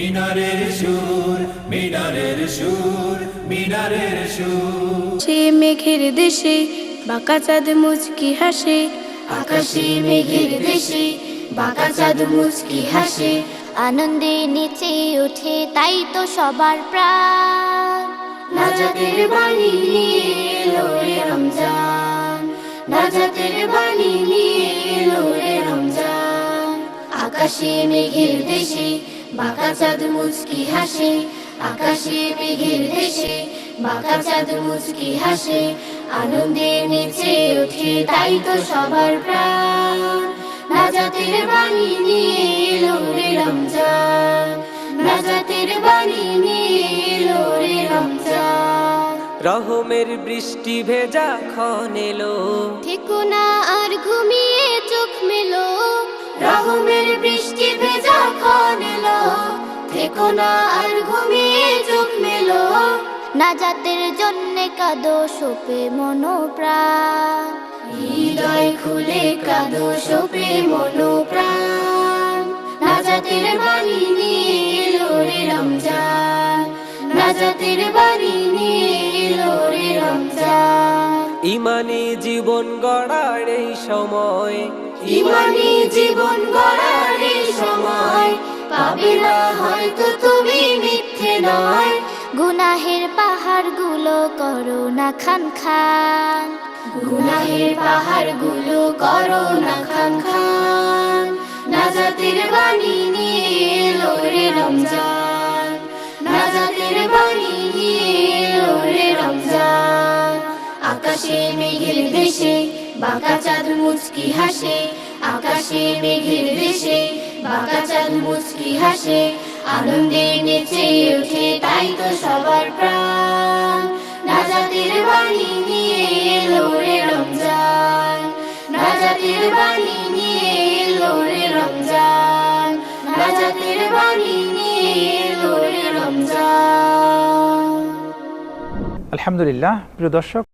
মিনারের সুর, মিনারের সুর, মিনারের সুর। সে মেঘের দেশে বাঁকা চাঁদ মুচকি হাসে, আকাশে মেঘের দেশে বাঁকা চাঁদ মুচকি হাসে, আনন্দে নেচে ওঠে তাই তো সবার প্রাণ। নাজাতের বাণী নিয়ে এলো রে রমজান, নাজাতের বাণী নিয়ে এলো রে রমজান। আকাশে মেঘের দেশে বাঁকা চাঁদ মুচকি হাসে, আকাশে মেঘের দেশে বাঁকা চাঁদ মুচকি হাসে, আনন্দে নেচে ওঠে তাই তো সবার প্রাণ। নাজাতের বাণী নিয়ে এলো রে রমজান, নাজাতের বাণী নিয়ে এলো রে রমজান। রহমের বৃষ্টি ভেজা ক্ষণ এলো, থেকো না আর ঘুমিয়ে চোখ মেলো, রহমের বৃষ্টি ভেজা ক্ষণ এলো, থেকো না আর ঘুমিয়ে চোখ মেলো। নাজাতের জন্যে কাঁদো সোপে মনোপ্রাণ, হৃদয় খুলে কাঁদো সোপে মনোপ্রাণ। নাজাতের বাণী নিয়ে এলো রে রমজান, নাজাতের বাণী নিয়ে এলো রে রমজান। ইমানি জীবন গড়ার এই সময়, ইমানি জীবন গড়ার এই সময়, পাবে না হয়তো তুমি মিথ্যে নয়। গুনাহের পাহাড়গুলো করো না খান খান, গুনাহের পাহাড়গুলো করো না খান খান। নাজাতের বাণী নিয়ে এলো রে রমজান, নাজাতের বাণী নিয়ে এলো রে রমজান। আকাশে মেঘের দেশে বাঁকা চাঁদ মুচকি হাসে, আকাশে মেঘের দেশে বাঁকা চাঁদ মুচকি হাসে, আনন্দে নেচে ওঠে তাই তো সবার প্রাণ। নাজাতের বাণী নিয়ে এলো রে রমজান, নাজাতের বাণী নিয়ে এলো রে রমজান, নাজাতের বাণী নিয়ে এলো রে রমজান। আলহামদুলিল্লাহ। প্রিয় দর্শক,